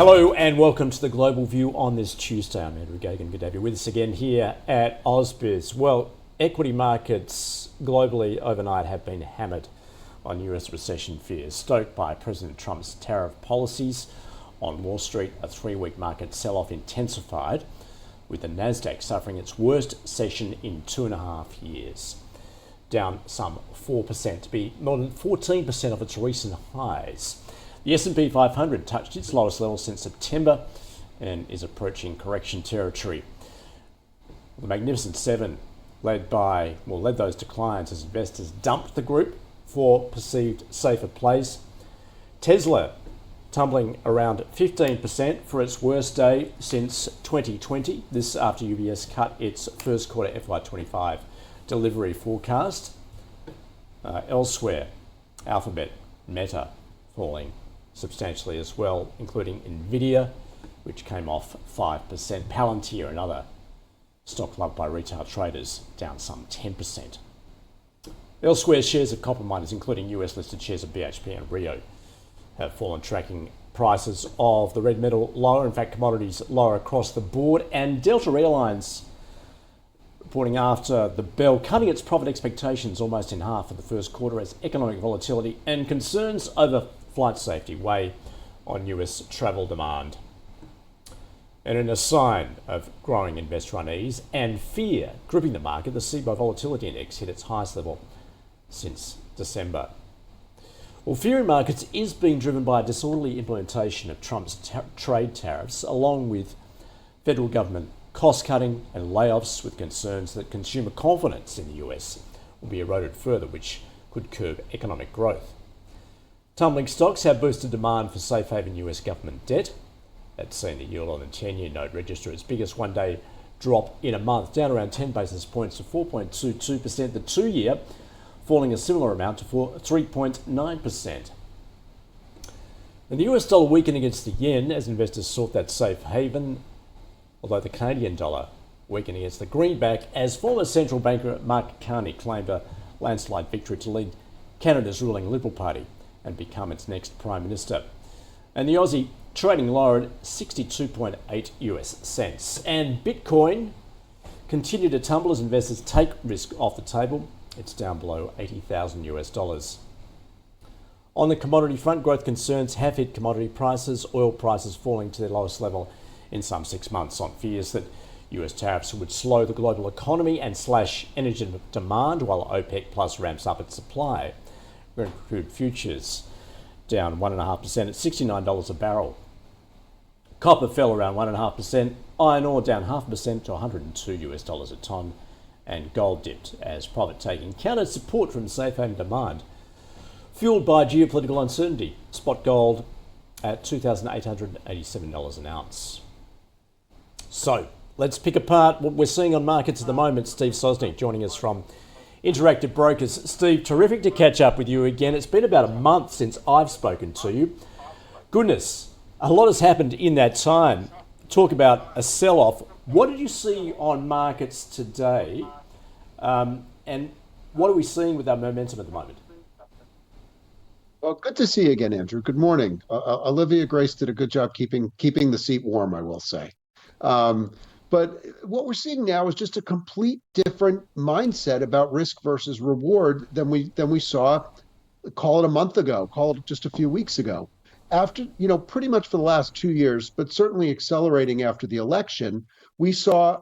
Hello and welcome to the Global View on this Tuesday. I'm Andrew Gagan. Good to have you with us again here at AusBiz. Well, equity markets globally overnight have been hammered on US recession fears, stoked by President Trump's tariff policies. On Wall Street, a three-week market sell-off intensified, with the Nasdaq suffering its worst session in 2.5 years, down some 4% to be more than 14% of its recent highs. The S&P 500 touched its lowest level since September and is approaching correction territory. The Magnificent Seven led those declines as investors dumped the group for perceived safer plays. Tesla tumbling around 15% for its worst day since 2020. This after UBS cut its first quarter FY25 delivery forecast. Elsewhere, Alphabet, Meta falling substantially as well, including Nvidia, which came off 5%. Palantir, another stock loved by retail traders, down some 10%. Elsewhere, shares of copper miners, including US-listed shares of BHP and Rio, have fallen, tracking prices of the red metal lower. In fact, commodities lower across the board. And Delta Airlines reporting after the bell, cutting its profit expectations almost in half for the first quarter as economic volatility and concerns over flight safety weigh on US travel demand. And in a sign of growing investor unease and fear gripping the market, the CBOE Volatility Index hit its highest level since December. Well, fear in markets is being driven by a disorderly implementation of Trump's trade tariffs, along with federal government cost-cutting and layoffs, with concerns that consumer confidence in the US will be eroded further, which could curb economic growth. Tumbling stocks have boosted demand for safe haven US government debt. That's seen the yield on the 10-year note register its biggest one-day drop in a month, down around 10 basis points to 4.22%. The 2-year falling a similar amount to 3.9%. And the US dollar weakened against the yen as investors sought that safe haven, although the Canadian dollar weakened against the greenback as former central banker Mark Carney claimed a landslide victory to lead Canada's ruling Liberal Party and become its next Prime Minister. And the Aussie trading lower at 62.8 US cents. And Bitcoin continued to tumble as investors take risk off the table. It's down below 80,000 US dollars. On the commodity front, growth concerns have hit commodity prices, oil prices falling to their lowest level in some 6 months on fears that US tariffs would slow the global economy and slash energy demand while OPEC Plus ramps up its supply. Crude futures down 1.5% at $69 a barrel. Copper fell around 1.5%. Iron ore down 0.5% to $102 a ton. And gold dipped as profit-taking countered support from safe haven demand, fueled by geopolitical uncertainty. Spot gold at $2,887 an ounce. So let's pick apart what we're seeing on markets at the moment. Steve Sosnick joining us from Interactive Brokers. Steve, terrific to catch up with you again. It's been about a month since I've spoken to you. Goodness, a lot has happened in that time. Talk about a sell-off. What did you see on markets today? And what are we seeing with our momentum at the moment? Well, good to see you again, Andrew. Good morning. Olivia Grace did a good job keeping the seat warm, I will say. But what we're seeing now is just a complete different mindset about risk versus reward than we saw, call it a month ago, call it just a few weeks ago. After, pretty much for the last 2 years, but certainly accelerating after the election, we saw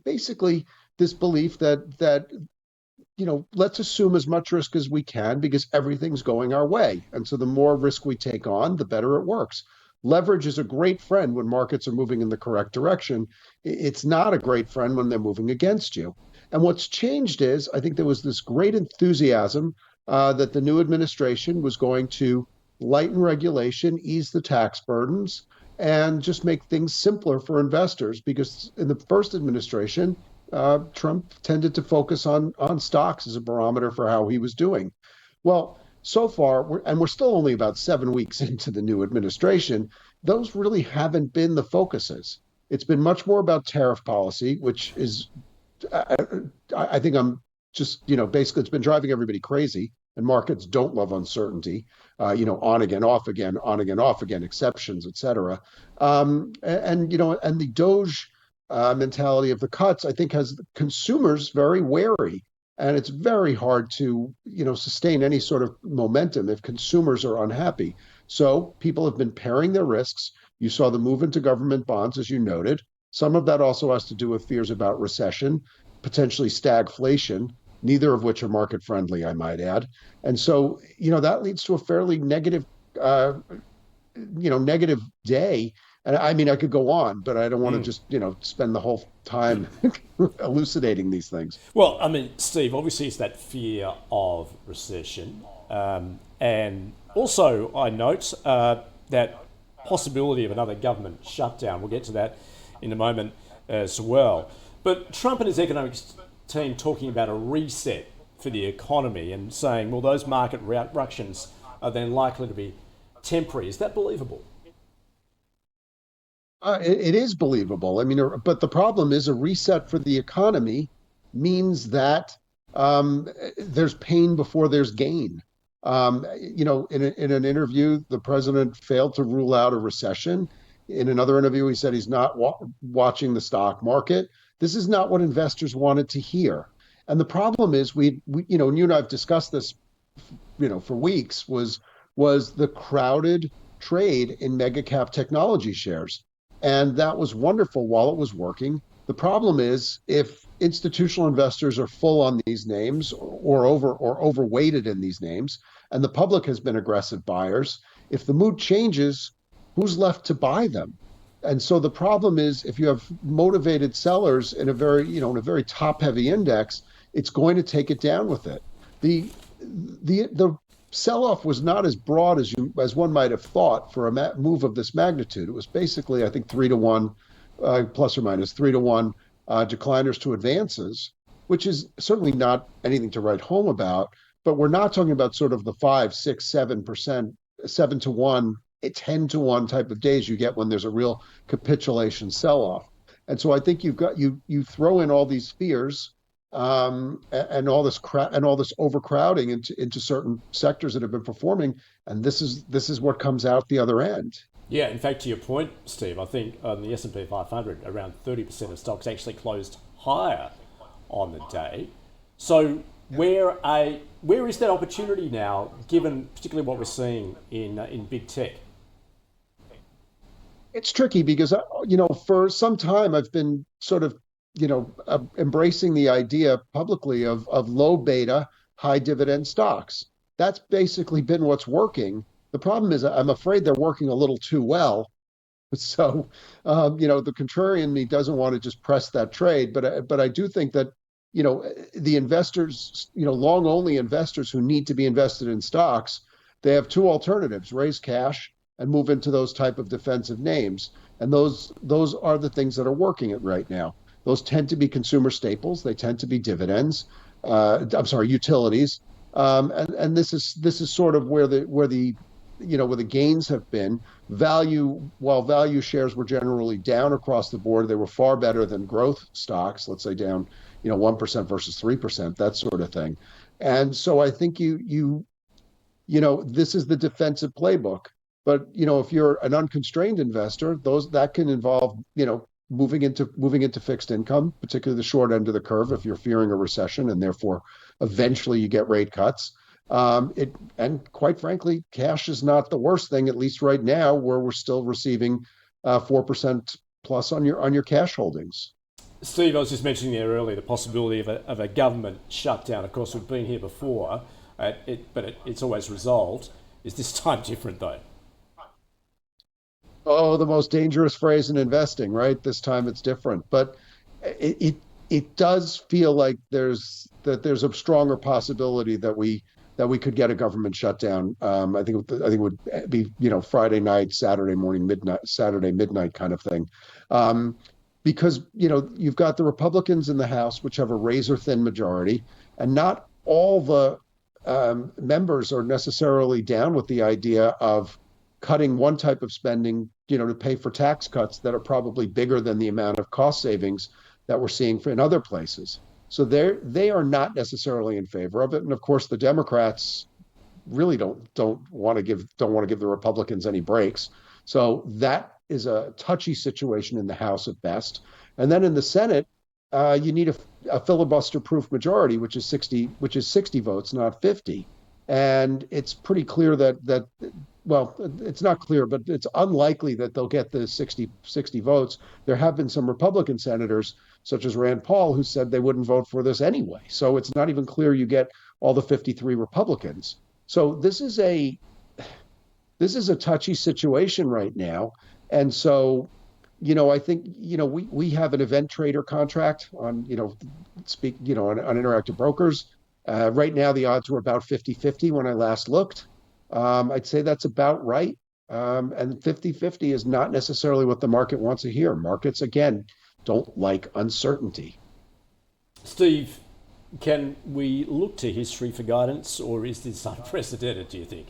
basically this belief that let's assume as much risk as we can because everything's going our way. And so the more risk we take on, the better it works. Leverage is a great friend when markets are moving in the correct direction. It's not a great friend when they're moving against you. And what's changed is I think there was this great enthusiasm that the new administration was going to lighten regulation, ease the tax burdens, and just make things simpler for investors. Because in the first administration, Trump tended to focus on stocks as a barometer for how he was doing. Well, so far, we're still only about 7 weeks into the new administration, those really haven't been the focuses. It's been much more about tariff policy, which is, I think I'm just, basically it's been driving everybody crazy. and markets don't love uncertainty. On again, off again, on again, off again, exceptions, et cetera. And the Doge mentality of the cuts, I think, has consumers very wary. And it's very hard to, sustain any sort of momentum if consumers are unhappy. So people have been paring their risks. You saw the move into government bonds, as you noted. Some of that also has to do with fears about recession, potentially stagflation, neither of which are market friendly, I might add. And so, that leads to a fairly negative day. And I mean, I could go on, but I don't want to just, spend the whole time elucidating these things. Well, I mean, Steve, obviously it's that fear of recession. And also, I note that possibility of another government shutdown. We'll get to that in a moment as well. But Trump and his economics team talking about a reset for the economy and saying, well, those market ructions are then likely to be temporary. Is that believable? It is believable. I mean, but the problem is a reset for the economy means that there's pain before there's gain. In an interview, the president failed to rule out a recession. In another interview, he said he's not watching the stock market. This is not what investors wanted to hear. And the problem is, and you and I have discussed this, for weeks, was the crowded trade in mega cap technology shares. And that was wonderful while it was working. The problem is if institutional investors are full on these names or overweighted in these names, and the public has been aggressive buyers, if the mood changes, who's left to buy them? And so the problem is if you have motivated sellers in a very top heavy index, it's going to take it down with it. The sell-off was not as broad as one might have thought for a move of this magnitude. It was basically, I think, 3-to-1, plus or minus 3-to-1 decliners to advances, which is certainly not anything to write home about. But we're not talking about sort of the 5, 6, 7%, 7-to-1, 10-to-1 type of days you get when there's a real capitulation sell-off. And so I think you throw in all these fears and all this overcrowding into certain sectors that have been performing, and this is what comes out the other end. Yeah, in fact, to your point, Steve, I think on the S&P 500, around 30% of stocks actually closed higher on the day. So where is that opportunity now, given particularly what we're seeing in big tech? It's tricky because for some time I've been sort of embracing the idea publicly of low beta, high dividend stocks. That's basically been what's working. The problem is I'm afraid they're working a little too well. So, the contrarian in me doesn't want to just press that trade, but I do think that, the investors, long only investors who need to be invested in stocks, they have two alternatives: raise cash and move into those type of defensive names. And those are the things that are working it right now. Those tend to be consumer staples. They tend to be dividends. Utilities. And this is sort of where the gains have been. While value shares were generally down across the board, they were far better than growth stocks. Let's say down 1% versus 3%, that sort of thing. And so I think this is the defensive playbook. But if you're an unconstrained investor, that can involve moving into fixed income, particularly the short end of the curve, if you're fearing a recession and therefore eventually you get rate cuts. And quite frankly, cash is not the worst thing, at least right now, where we're still receiving 4% plus on your cash holdings. Steve, I was just mentioning there earlier the possibility of a government shutdown. Of course, we've been here before, but it's always resolved. Is this time different, though? Oh, the most dangerous phrase in investing, right? This time it's different, but it does feel like there's a stronger possibility that we could get a government shutdown. I think it would be Friday night, Saturday morning, Saturday midnight kind of thing, because you've got the Republicans in the House, which have a razor thin majority, and not all the members are necessarily down with the idea of cutting one type of spending, to pay for tax cuts that are probably bigger than the amount of cost savings that we're seeing in other places. So they are not necessarily in favor of it. And of course, the Democrats really don't want to give the Republicans any breaks. So that is a touchy situation in the House at best. And then in the Senate, you need a filibuster-proof majority, which is 60 votes, not 50. And it's pretty clear that well, it's not clear, but it's unlikely that they'll get the 60 votes. There have been some Republican senators, such as Rand Paul, who said they wouldn't vote for this anyway. So it's not even clear you get all the 53 Republicans. So this is a touchy situation right now. And so, I think, we have an event trader contract on, on Interactive Brokers. Right now, the odds were about 50-50 when I last looked. I'd say that's about right. And 50-50 is not necessarily what the market wants to hear. Markets, again, don't like uncertainty. Steve, can we look to history for guidance, or is this unprecedented, do you think?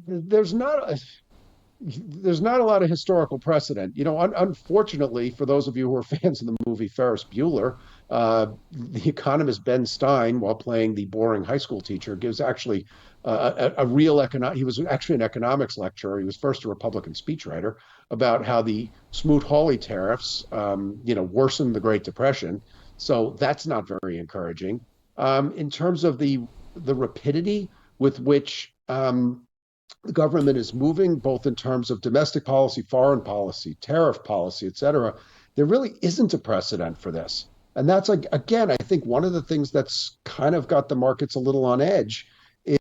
There's not a lot of historical precedent. Unfortunately, for those of you who are fans of the movie Ferris Bueller, the economist Ben Stein, while playing the boring high school teacher, gives actually a real economic. He was actually an economics lecturer. He was first a Republican speechwriter about how the Smoot-Hawley tariffs, worsened the Great Depression. So that's not very encouraging. In terms of the rapidity with which the government is moving, both in terms of domestic policy, foreign policy, tariff policy, et cetera, there really isn't a precedent for this. And that's, like, again, I think one of the things that's kind of got the markets a little on edge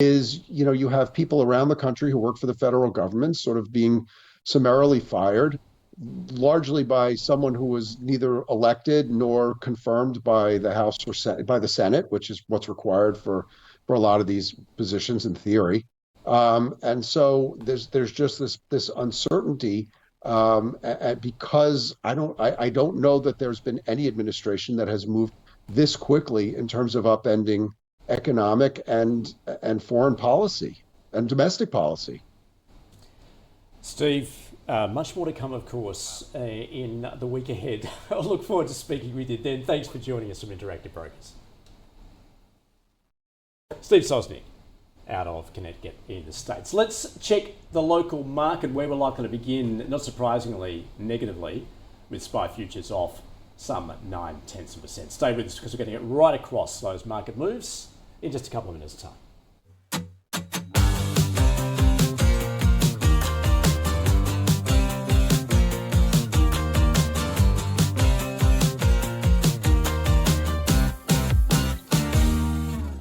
is, you have people around the country who work for the federal government sort of being summarily fired, largely by someone who was neither elected nor confirmed by the House or by the Senate, which is what's required for a lot of these positions in theory. And so there's just this uncertainty, because I don't know that there's been any administration that has moved this quickly in terms of upending economic and foreign policy and domestic policy. Steve, much more to come, of course, in the week ahead. I look forward to speaking with you then. Thanks for joining us from Interactive Brokers. Steve Sosnick, out of Connecticut in the States. Let's check the local market, where we're likely to begin, not surprisingly, negatively, with SPI futures off some 0.9%. Stay with us because we're getting it right across those market moves in just a couple of minutes' time.